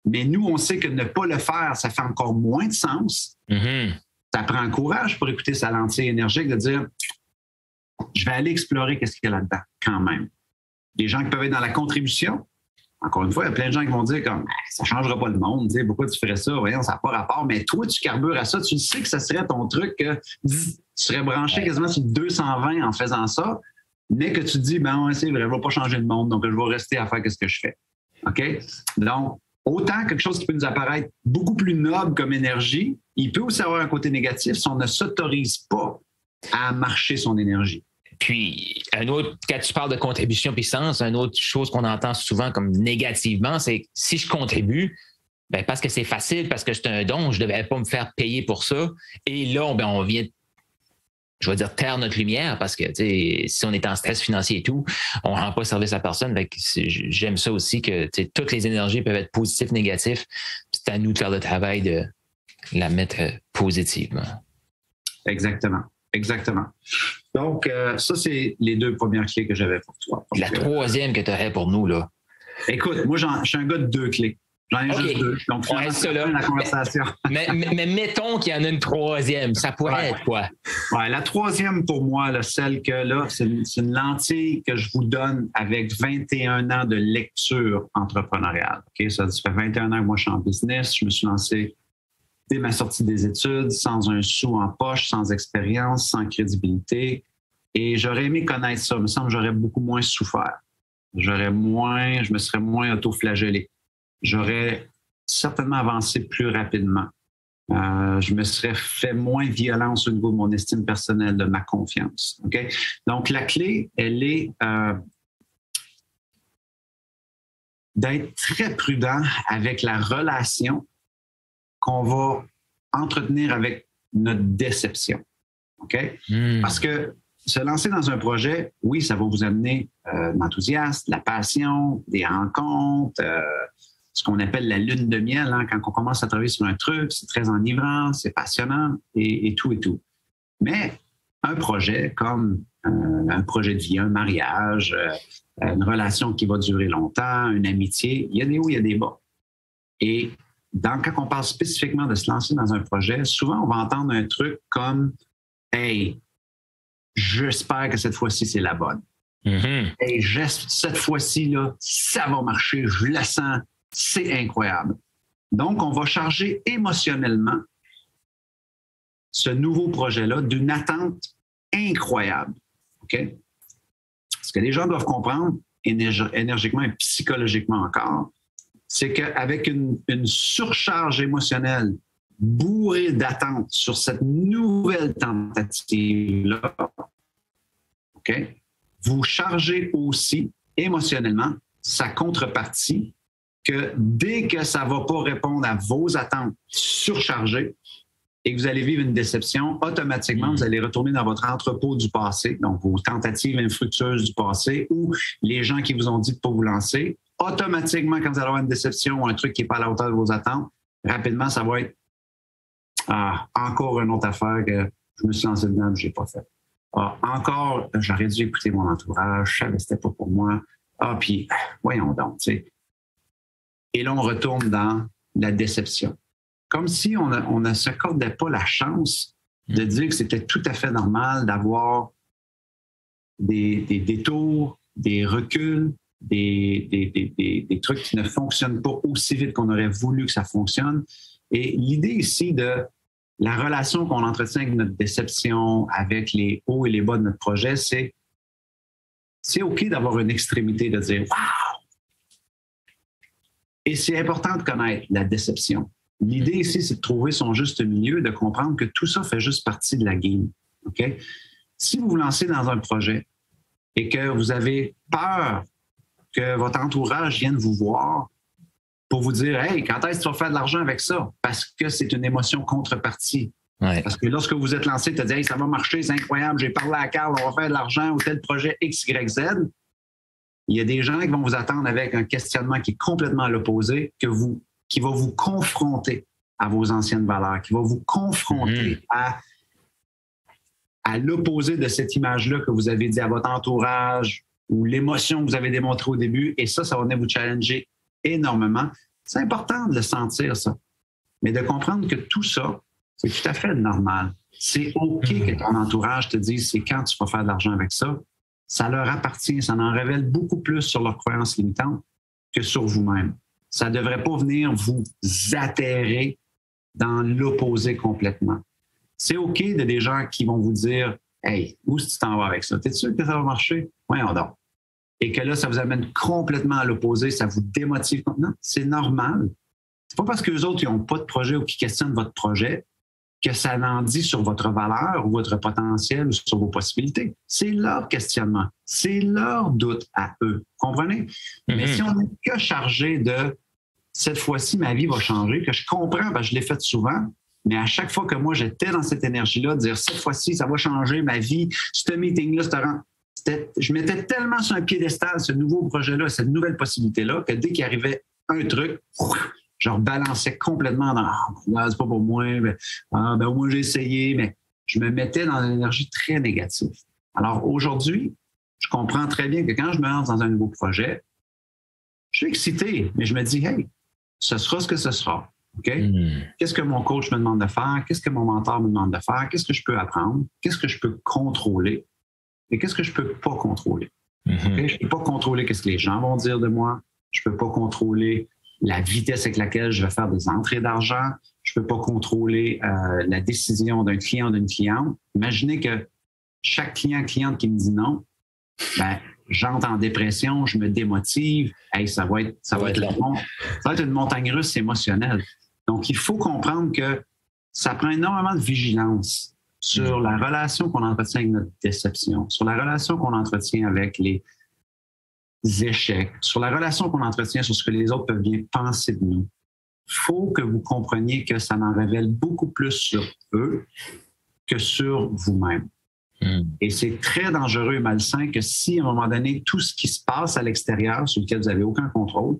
Mais nous, on sait que ne pas le faire, ça fait encore moins de sens. Ça prend courage pour écouter sa lentille énergique de dire, je vais aller explorer qu'est-ce qu'il y a là-dedans quand même. Des gens qui peuvent être dans la contribution. Encore une fois, il y a plein de gens qui vont dire comme ça ne changera pas le monde, pourquoi tu ferais ça? Voyons, ça n'a pas rapport. Mais toi, tu carbures à ça, tu sais que ça serait ton truc, que tu serais branché quasiment sur 220 en faisant ça, mais que tu te dis, c'est vrai, je ne vais pas changer le monde, donc je vais rester à faire ce que je fais. OK? Donc, autant quelque chose qui peut nous apparaître beaucoup plus noble comme énergie, il peut aussi avoir un côté négatif si on ne s'autorise pas à marcher son énergie. Puis, quand tu parles de contribution puissance, une autre chose qu'on entend souvent comme négativement, c'est si je contribue, parce que c'est facile, parce que c'est un don, je ne devrais pas me faire payer pour ça. Et là, on vient, je vais dire, taire notre lumière parce que si on est en stress financier et tout, on ne rend pas service à personne. J'aime ça aussi que toutes les énergies peuvent être positives, négatives. C'est à nous de faire le travail de la mettre positivement. Exactement. Donc, ça, c'est les 2 premières clés que j'avais pour toi. Donc, la troisième que tu aurais pour nous, là. Écoute, moi, je suis un gars de 2 clés. J'en ai juste 2. Donc, on reste là. La conversation. mais mettons qu'il y en a une troisième. Ça pourrait être quoi? Ouais, la troisième, pour moi, là, celle que là, c'est une lentille que je vous donne avec 21 ans de lecture entrepreneuriale. Okay? Ça fait 21 ans que moi, je suis en business. Je me suis lancé dès ma sortie des études, sans un sou en poche, sans expérience, sans crédibilité. Et j'aurais aimé connaître ça. Il me semble que j'aurais beaucoup moins souffert. Je me serais moins auto-flagellé. J'aurais certainement avancé plus rapidement. Je me serais fait moins violence au niveau de mon estime personnelle, de ma confiance. Okay? Donc, la clé, elle est d'être très prudent avec la relation qu'on va entretenir avec notre déception. OK? Parce que se lancer dans un projet, oui, ça va vous amener de l'enthousiasme, de la passion, des rencontres, ce qu'on appelle la lune de miel. Hein, quand on commence à travailler sur un truc, c'est très enivrant, c'est passionnant et tout et tout. Mais un projet comme un projet de vie, un mariage, une relation qui va durer longtemps, une amitié, il y a des hauts, il y a des bas. Et quand on parle spécifiquement de se lancer dans un projet, souvent on va entendre un truc comme « Hey, j'espère que cette fois-ci, c'est la bonne. Hey, cette fois-ci, là, ça va marcher, je le sens, c'est incroyable. » Donc, on va charger émotionnellement ce nouveau projet-là d'une attente incroyable. OK? Ce que les gens doivent comprendre, énergiquement et psychologiquement encore, c'est qu'avec une surcharge émotionnelle bourrée d'attente sur cette nouvelle tentative-là, OK, vous chargez aussi émotionnellement sa contrepartie que dès que ça ne va pas répondre à vos attentes surchargées et que vous allez vivre une déception, automatiquement, vous allez retourner dans votre entrepôt du passé, donc vos tentatives infructueuses du passé ou les gens qui vous ont dit de ne pas vous lancer. Automatiquement, quand vous allez avoir une déception ou un truc qui n'est pas à la hauteur de vos attentes, rapidement, ça va être encore une autre affaire que je me suis lancé dedans et je n'ai pas fait. Encore, j'aurais dû écouter mon entourage, je savais que ce n'était pas pour moi. Puis, voyons donc, tu sais. Et là, on retourne dans la déception. Comme si on ne s'accordait pas la chance de dire que c'était tout à fait normal d'avoir des détours, des reculs, des trucs qui ne fonctionnent pas aussi vite qu'on aurait voulu que ça fonctionne. Et l'idée ici de la relation qu'on entretient avec notre déception, avec les hauts et les bas de notre projet, c'est OK d'avoir une extrémité, de dire « Wow! » Et c'est important de connaître la déception. L'idée ici, c'est de trouver son juste milieu, de comprendre que tout ça fait juste partie de la game. Okay? Si vous vous lancez dans un projet et que vous avez peur que votre entourage vienne vous voir pour vous dire « Hey, quand est-ce que tu vas faire de l'argent avec ça? » Parce que c'est une émotion contrepartie. Ouais. Parce que lorsque vous êtes lancé, tu as dit « Hey, ça va marcher, c'est incroyable, j'ai parlé à Carl, on va faire de l'argent ou tel projet X, Y, Z. » Il y a des gens qui vont vous attendre avec un questionnement qui est complètement à l'opposé, qui va vous confronter à vos anciennes valeurs, qui va vous confronter à l'opposé de cette image-là que vous avez dit à votre entourage ou l'émotion que vous avez démontrée au début. Et ça va venir vous challenger énormément. C'est important de le sentir, ça. Mais de comprendre que tout ça, c'est tout à fait normal. C'est OK que ton entourage te dise c'est quand tu vas faire de l'argent avec ça. Ça leur appartient. Ça en révèle beaucoup plus sur leurs croyances limitantes que sur vous-même. Ça ne devrait pas venir vous atterrer dans l'opposé complètement. C'est OK de des gens qui vont vous dire « Hey, où est-ce que tu t'en vas avec ça? T'es sûr que ça va marcher? Voyons donc. » Et que là, ça vous amène complètement à l'opposé, ça vous démotive. Non, c'est normal. C'est pas parce que les autres n'ont pas de projet ou qui questionnent votre projet que ça en dit sur votre valeur ou votre potentiel ou sur vos possibilités. C'est leur questionnement. C'est leur doute à eux. Comprenez? Mais si on n'est que chargé de cette fois-ci, ma vie va changer, que je comprends, parce que je l'ai fait souvent, mais à chaque fois que moi, j'étais dans cette énergie-là, de dire cette fois-ci, ça va changer ma vie, ce meeting-là, je mettais tellement sur un piédestal ce nouveau projet-là, cette nouvelle possibilité-là, que dès qu'il arrivait un truc, je rebalançais complètement dans c'est pas pour moi, mais, au moins j'ai essayé, mais je me mettais dans une énergie très négative. Alors aujourd'hui, je comprends très bien que quand je me lance dans un nouveau projet, je suis excité, mais je me dis, hey, ce sera ce que ce sera. Okay? Qu'est-ce que mon coach me demande de faire? Qu'est-ce que mon mentor me demande de faire? Qu'est-ce que je peux apprendre? Qu'est-ce que je peux contrôler? Et qu'est-ce que je ne peux pas contrôler? Okay? Je ne peux pas contrôler ce que les gens vont dire de moi. Je ne peux pas contrôler la vitesse avec laquelle je vais faire des entrées d'argent. Je ne peux pas contrôler la décision d'un client ou d'une cliente. Imaginez que chaque cliente qui me dit non, ben, j'entre en dépression, je me démotive. Hey, ça va être une montagne russe émotionnelle. Donc, il faut comprendre que ça prend énormément de vigilance sur la relation qu'on entretient avec notre déception, sur la relation qu'on entretient avec les échecs, sur la relation qu'on entretient sur ce que les autres peuvent bien penser de nous. Il faut que vous compreniez que ça en révèle beaucoup plus sur eux que sur vous-même. Et c'est très dangereux et malsain que si, à un moment donné, tout ce qui se passe à l'extérieur, sur lequel vous n'avez aucun contrôle,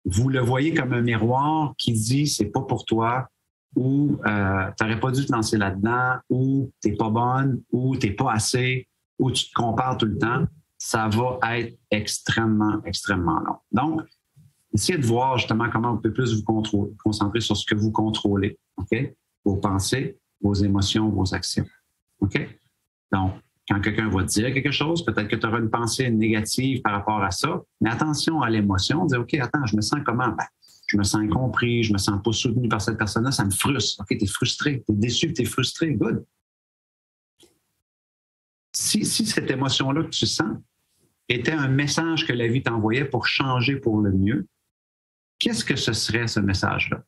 vous le voyez comme un miroir qui dit « c'est pas pour toi » ou « tu n'aurais pas dû te lancer là-dedans » ou « t'es pas bonne » ou « t'es pas assez » ou « tu te compares tout le temps », ça va être extrêmement, extrêmement long. Donc, essayez de voir justement comment vous pouvez plus vous concentrer sur ce que vous contrôlez, OK? Vos pensées, vos émotions, vos actions, OK? Donc, quand quelqu'un va te dire quelque chose, peut-être que tu auras une pensée négative par rapport à ça, mais attention à l'émotion, dire « OK, attends, je me sens comment? Ben, je me sens incompris, je me sens pas soutenu par cette personne-là, ça me frustre. OK, tu es frustré, tu es déçu, tu es frustré, good. Si cette émotion-là que tu sens était un message que la vie t'envoyait pour changer pour le mieux, qu'est-ce que ce serait, ce message-là?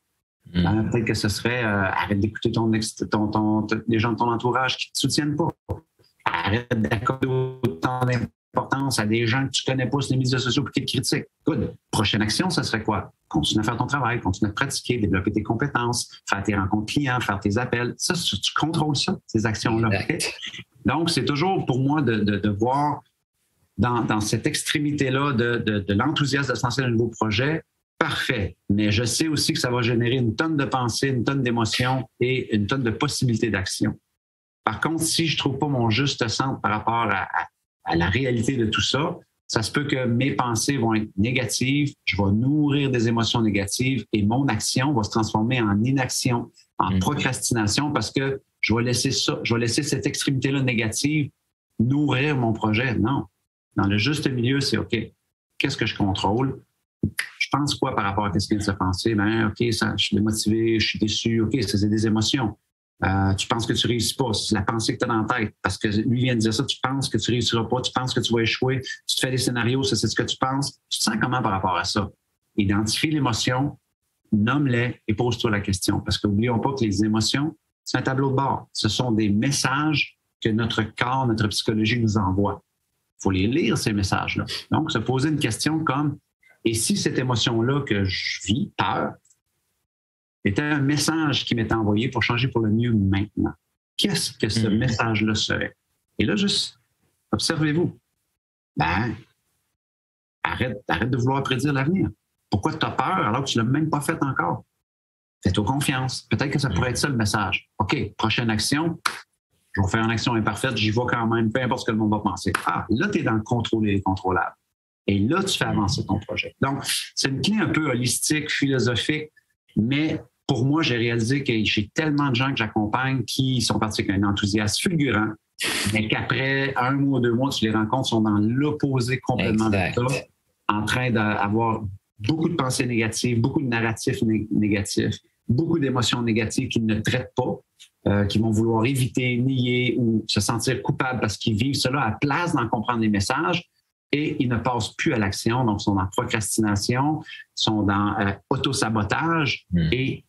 Peut-être que ce serait arrête d'écouter les gens de ton entourage qui ne te soutiennent pas. Arrête d'accorder autant d'importance à des gens que tu ne connais pas sur les médias sociaux pour qu'ils te critiquent. Good. Prochaine action, ça serait quoi? Continue à faire ton travail, continue à te pratiquer, développer tes compétences, faire tes rencontres clients, faire tes appels. Ça, tu contrôles ça, ces actions-là. Okay? Donc, c'est toujours pour moi de voir dans cette extrémité-là de l'enthousiasme de se lancer dans un nouveau projet, parfait. Mais je sais aussi que ça va générer une tonne de pensées, une tonne d'émotions et une tonne de possibilités d'action. Par contre, si je ne trouve pas mon juste centre par rapport à la réalité de tout ça, ça se peut que mes pensées vont être négatives, je vais nourrir des émotions négatives et mon action va se transformer en inaction, en procrastination parce que je vais laisser cette extrémité-là négative nourrir mon projet. Non. Dans le juste milieu, c'est OK, qu'est-ce que je contrôle? Je pense quoi par rapport à ce qui vient de se passer? Ben, OK, je suis démotivé, je suis déçu. OK, c'est des émotions. Tu penses que tu ne réussis pas. C'est la pensée que tu as dans la tête. Parce que lui vient de dire ça, tu penses que tu ne réussiras pas, tu penses que tu vas échouer, tu te fais des scénarios, ça, c'est ce que tu penses. Tu te sens comment par rapport à ça? Identifie l'émotion, nomme-les et pose-toi la question. Parce qu'oublions pas que les émotions, c'est un tableau de bord. Ce sont des messages que notre corps, notre psychologie nous envoie. Il faut les lire, ces messages-là. Donc, se poser une question comme et si cette émotion-là que je vis, peur, était un message qui m'était envoyé pour changer pour le mieux maintenant, qu'est-ce que ce message-là serait? Et là, juste observez-vous. Ben, arrête de vouloir prédire l'avenir. Pourquoi tu as peur alors que tu ne l'as même pas fait encore? Fais-toi confiance. Peut-être que ça pourrait être ça le message. OK, prochaine action. Je vais faire une action imparfaite, j'y vais quand même, peu importe ce que le monde va penser. Ah, là, tu es dans le contrôler les contrôlables. Et là, tu fais avancer ton projet. Donc, c'est une clé un peu holistique, philosophique, mais pour moi, j'ai réalisé que j'ai tellement de gens que j'accompagne qui sont partis avec un enthousiasme fulgurant, mais qu'après 1 mois, 2 mois, tu les rencontres, sont dans l'opposé complètement de ça, en train d'avoir beaucoup de pensées négatives, beaucoup de narratifs négatifs, beaucoup d'émotions négatives qu'ils ne traitent pas, qui vont vouloir éviter, nier ou se sentir coupables parce qu'ils vivent cela à place d'en comprendre les messages. Et ils ne passent plus à l'action, donc sont dans procrastination, sont dans autosabotage et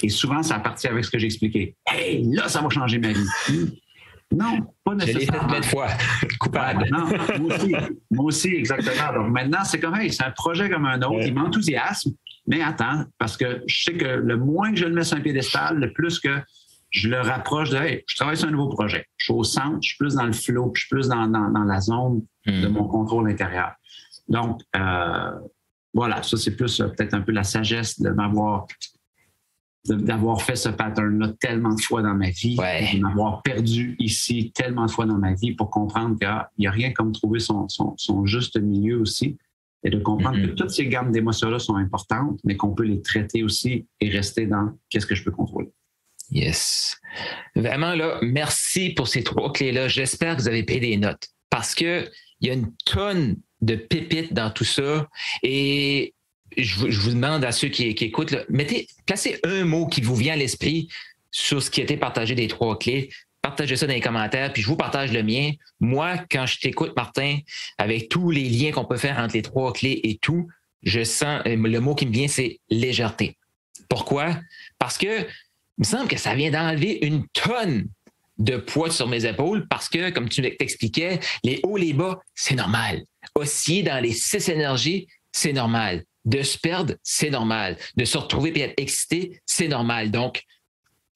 souvent, ça a parti avec ce que j'ai expliqué. Hey, là, ça va changer ma vie. Non, pas nécessairement. Je l'ai fait plein de fois, coupable. Non, moi aussi, exactement. Donc maintenant, c'est comme, hey, c'est un projet comme un autre, il m'enthousiasme, mais attends, parce que je sais que le moins que je le mets sur un piédestal, le plus que je le rapproche de, hey, je travaille sur un nouveau projet. Je suis au centre, je suis plus dans le flow, je suis plus dans la zone de mon contrôle intérieur. Donc, voilà, ça, c'est plus peut-être un peu la sagesse d'avoir fait ce pattern-là tellement de fois dans ma vie, de m'avoir perdu ici tellement de fois dans ma vie pour comprendre qu'il n'y a rien comme trouver son juste milieu aussi et de comprendre que toutes ces gammes d'émotions-là sont importantes, mais qu'on peut les traiter aussi et rester dans qu'est-ce que je peux contrôler. Yes. Vraiment, là, merci pour ces 3 clés-là. J'espère que vous avez pris des notes parce qu'il y a une tonne de pépites dans tout ça et je vous demande à ceux qui écoutent, là, placez un mot qui vous vient à l'esprit sur ce qui a été partagé des 3 clés. partagez ça dans les commentaires, puis je vous partage le mien. Moi, quand je t'écoute, Martin, avec tous les liens qu'on peut faire entre les 3 clés et tout, je sens, le mot qui me vient, c'est légèreté. Pourquoi? Parce que il me semble que ça vient d'enlever une tonne de poids sur mes épaules parce que, comme tu t'expliquais, les hauts, les bas, c'est normal. Osciller dans les 6 énergies, c'est normal. De se perdre, c'est normal. De se retrouver et être excité, c'est normal. Donc,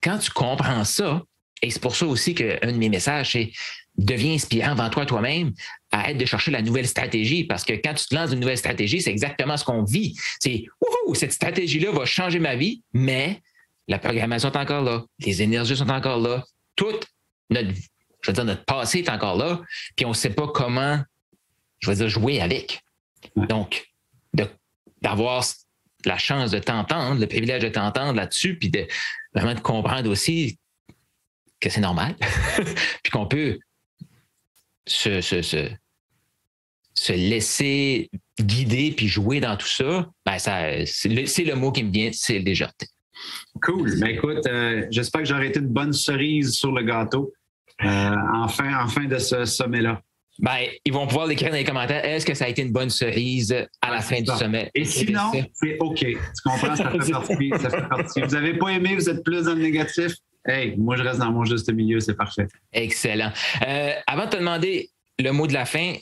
quand tu comprends ça, et c'est pour ça aussi qu'un de mes messages, c'est deviens inspirant devant toi-même, arrête de chercher la nouvelle stratégie parce que quand tu te lances une nouvelle stratégie, c'est exactement ce qu'on vit. C'est wouhou, cette stratégie-là va changer ma vie, mais la programmation est encore là, les énergies sont encore là, toute notre passé est encore là, puis on ne sait pas comment, jouer avec. Donc, d'avoir la chance de t'entendre, le privilège de t'entendre là-dessus, puis de vraiment de comprendre aussi que c'est normal, puis qu'on peut se laisser guider puis jouer dans tout ça, ben c'est le mot qui me vient, c'est légèreté. Cool. Ben écoute, j'espère que j'aurai été une bonne cerise sur le gâteau en fin de ce sommet-là. Ben, ils vont pouvoir l'écrire dans les commentaires. Est-ce que ça a été une bonne cerise à la fin du sommet? Et sinon, c'est OK. Tu comprends? Ça fait partie. Ça fait partie. Vous n'avez pas aimé, vous êtes plus dans le négatif. Hey, moi, je reste dans mon juste milieu, c'est parfait. Excellent. Avant de te demander le mot de la fin,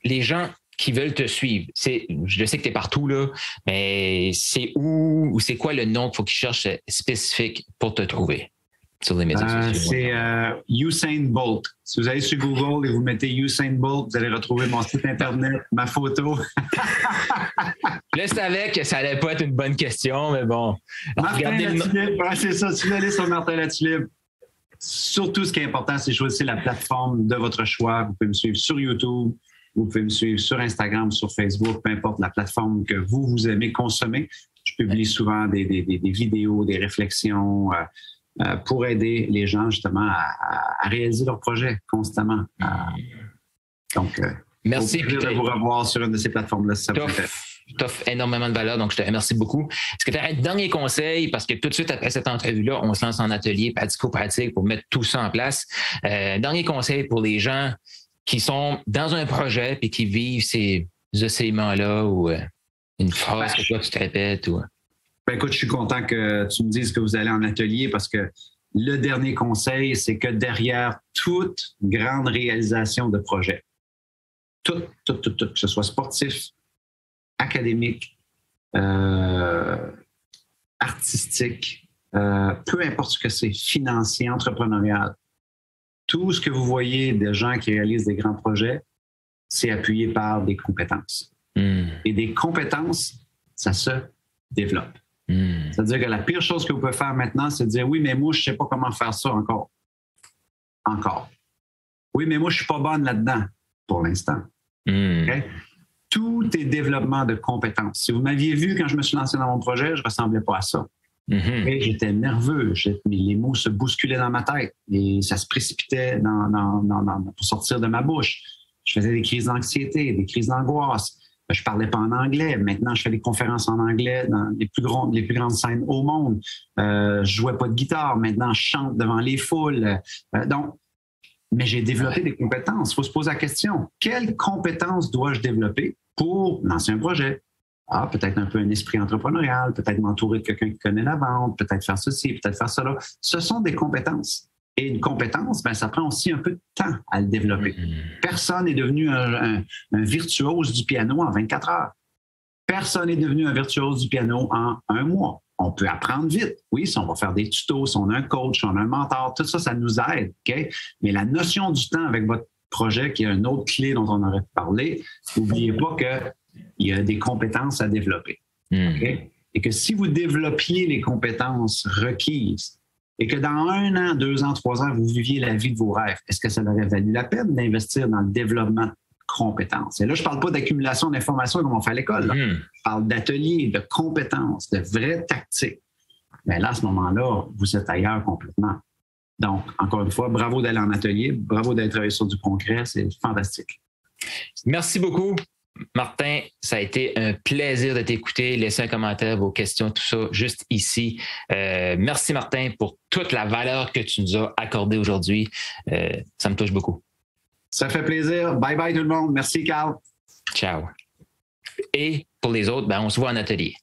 les gens qui veulent te suivre, je sais que tu es partout, là, mais c'est où ou c'est quoi le nom qu'il faut qu'ils cherchent spécifique pour te trouver sur les médias sociaux? C'est Usain Bolt. Si vous allez sur Google et vous mettez Usain Bolt, vous allez retrouver mon site Internet, ma photo. Je savais que ça allait pas être une bonne question, mais bon. Martin Latulippe, c'est ça. Si vous allez sur Martin Latulippe, surtout ce qui est important, c'est choisir la plateforme de votre choix. Vous pouvez me suivre sur YouTube, vous pouvez me suivre sur Instagram, sur Facebook, peu importe la plateforme que vous aimez consommer. Je publie souvent des vidéos, des réflexions pour aider les gens justement à réaliser leurs projets constamment. Donc, merci. Au plaisir de vous revoir sur une de ces plateformes-là si ça vous intéresse. Tu offres énormément de valeur, donc je te remercie beaucoup. Est-ce que tu as un dernier conseil, parce que tout de suite après cette entrevue-là, on se lance en atelier pratico-pratique pour mettre tout ça en place. Dernier conseil pour les gens qui sont dans un projet et qui vivent ces oscillements-là ou une phrase que toi tu te répètes ou... Ben écoute, je suis content que tu me dises que vous allez en atelier parce que le dernier conseil, c'est que derrière toute grande réalisation de projet, tout, que ce soit sportif, académique, artistique, peu importe ce que c'est, financier, entrepreneurial, tout ce que vous voyez des gens qui réalisent des grands projets, c'est appuyé par des compétences. Et des compétences, ça se développe. C'est-à-dire que la pire chose que vous pouvez faire maintenant, c'est de dire « Oui, mais moi, je ne sais pas comment faire ça encore. » Encore. « Oui, mais moi, je ne suis pas bonne là-dedans. » Pour l'instant. Okay? Tout est développement de compétences. Si vous m'aviez vu quand je me suis lancé dans mon projet, je ne ressemblais pas à ça. Okay? J'étais nerveux. Les mots se bousculaient dans ma tête et ça se précipitait pour sortir de ma bouche. Je faisais des crises d'anxiété, des crises d'angoisse. Je parlais pas en anglais. Maintenant, je fais des conférences en anglais dans les plus grandes scènes au monde. Je jouais pas de guitare. Maintenant, je chante devant les foules. Mais j'ai développé des compétences. Il faut se poser la question, quelles compétences dois-je développer pour lancer un projet? Peut-être un peu un esprit entrepreneurial, peut-être m'entourer de quelqu'un qui connaît la vente, peut-être faire ceci, peut-être faire cela. Ce sont des compétences. Et une compétence, ça prend aussi un peu de temps à le développer. Personne n'est devenu un virtuose du piano en 24 heures. Personne n'est devenu un virtuose du piano en 1 mois. On peut apprendre vite. Oui, si on va faire des tutos, si on a un coach, si on a un mentor, tout ça, ça nous aide. Okay? Mais la notion du temps avec votre projet, qui est une autre clé dont on aurait parlé, n'oubliez pas qu'il y a des compétences à développer. Okay? Et que si vous développiez les compétences requises, et que dans 1 an, 2 ans, 3 ans, vous viviez la vie de vos rêves, est-ce que ça aurait valu la peine d'investir dans le développement de compétences? Et là, je ne parle pas d'accumulation d'informations comme on fait à l'école. Je parle d'ateliers, de compétences, de vraies tactiques. Mais là, à ce moment-là, vous êtes ailleurs complètement. Donc, encore une fois, bravo d'aller en atelier, bravo d'aller travailler sur du concret, c'est fantastique. Merci beaucoup. Martin, ça a été un plaisir de t'écouter. Laissez un commentaire, vos questions, tout ça, juste ici. Merci, Martin, pour toute la valeur que tu nous as accordée aujourd'hui. Ça me touche beaucoup. Ça fait plaisir. Bye bye tout le monde. Merci, Carl. Ciao. Et pour les autres, on se voit en atelier.